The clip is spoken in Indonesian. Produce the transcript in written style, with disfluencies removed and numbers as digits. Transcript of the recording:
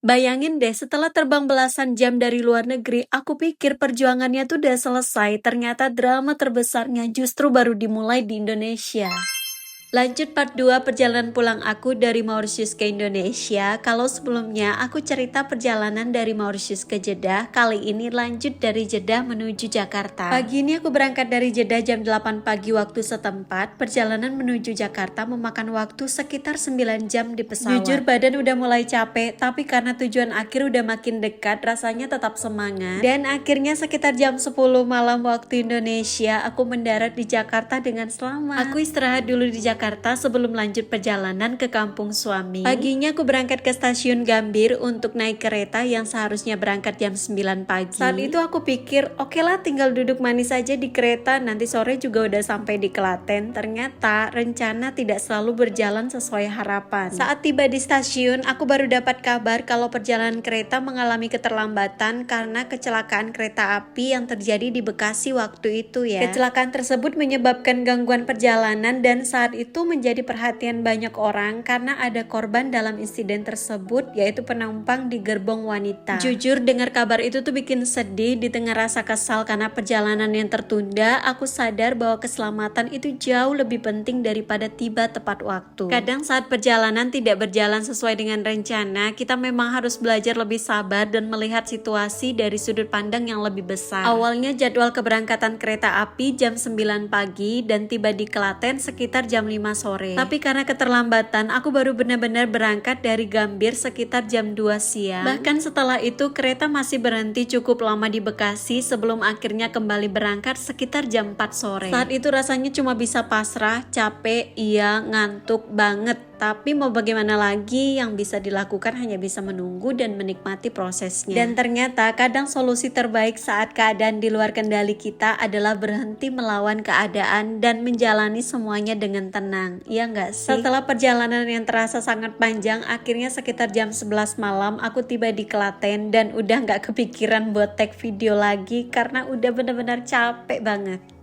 Bayangin deh, setelah terbang belasan jam dari luar negeri, aku pikir perjuangannya tuh udah selesai. Ternyata drama terbesarnya justru baru dimulai di Indonesia. Lanjut part 2 perjalanan pulang aku dari Mauritius ke Indonesia. Kalau sebelumnya aku cerita perjalanan dari Mauritius ke Jeddah, kali ini lanjut dari Jeddah menuju Jakarta. Pagi ini aku berangkat dari Jeddah jam 8 pagi waktu setempat. Perjalanan menuju Jakarta memakan waktu sekitar 9 jam di pesawat. Jujur badan udah mulai capek, tapi karena tujuan akhir udah makin dekat, rasanya tetap semangat. Dan akhirnya sekitar jam 10 malam waktu Indonesia, aku mendarat di Jakarta dengan selamat. Aku istirahat dulu di Jakarta sebelum lanjut perjalanan ke kampung suami. Paginya aku berangkat ke stasiun Gambir untuk naik kereta yang seharusnya berangkat jam 9 pagi. Saat itu aku pikir, oke lah tinggal duduk manis aja di kereta, nanti sore juga udah sampai di Klaten. Ternyata rencana tidak selalu berjalan sesuai harapan. Saat tiba di stasiun, aku baru dapat kabar kalau perjalanan kereta mengalami keterlambatan karena kecelakaan kereta api yang terjadi di Bekasi waktu itu ya. Kecelakaan tersebut menyebabkan gangguan perjalanan dan saat itu menjadi perhatian banyak orang karena ada korban dalam insiden tersebut, yaitu penumpang di gerbong wanita. Jujur dengar kabar itu tuh bikin sedih. Di tengah rasa kesal karena perjalanan yang tertunda, aku sadar bahwa keselamatan itu jauh lebih penting daripada tiba tepat waktu. Kadang saat perjalanan tidak berjalan sesuai dengan rencana, kita memang harus belajar lebih sabar dan melihat situasi dari sudut pandang yang lebih besar. Awalnya jadwal keberangkatan kereta api jam 9 pagi dan tiba di Klaten sekitar jam 5 sore. Tapi karena keterlambatan, aku baru benar-benar berangkat dari Gambir sekitar jam 2 siang. Bahkan setelah itu kereta masih berhenti cukup lama di Bekasi sebelum akhirnya kembali berangkat sekitar jam 4 sore. Saat itu rasanya cuma bisa pasrah, capek, iya, ngantuk banget. Tapi mau bagaimana lagi, yang bisa dilakukan hanya bisa menunggu dan menikmati prosesnya. Dan ternyata kadang solusi terbaik saat keadaan di luar kendali kita adalah berhenti melawan keadaan dan menjalani semuanya dengan tenang. Iya nggak sih? Setelah perjalanan yang terasa sangat panjang, akhirnya sekitar jam 11 malam aku tiba di Klaten dan udah nggak kepikiran buat tag video lagi karena udah benar-benar capek banget.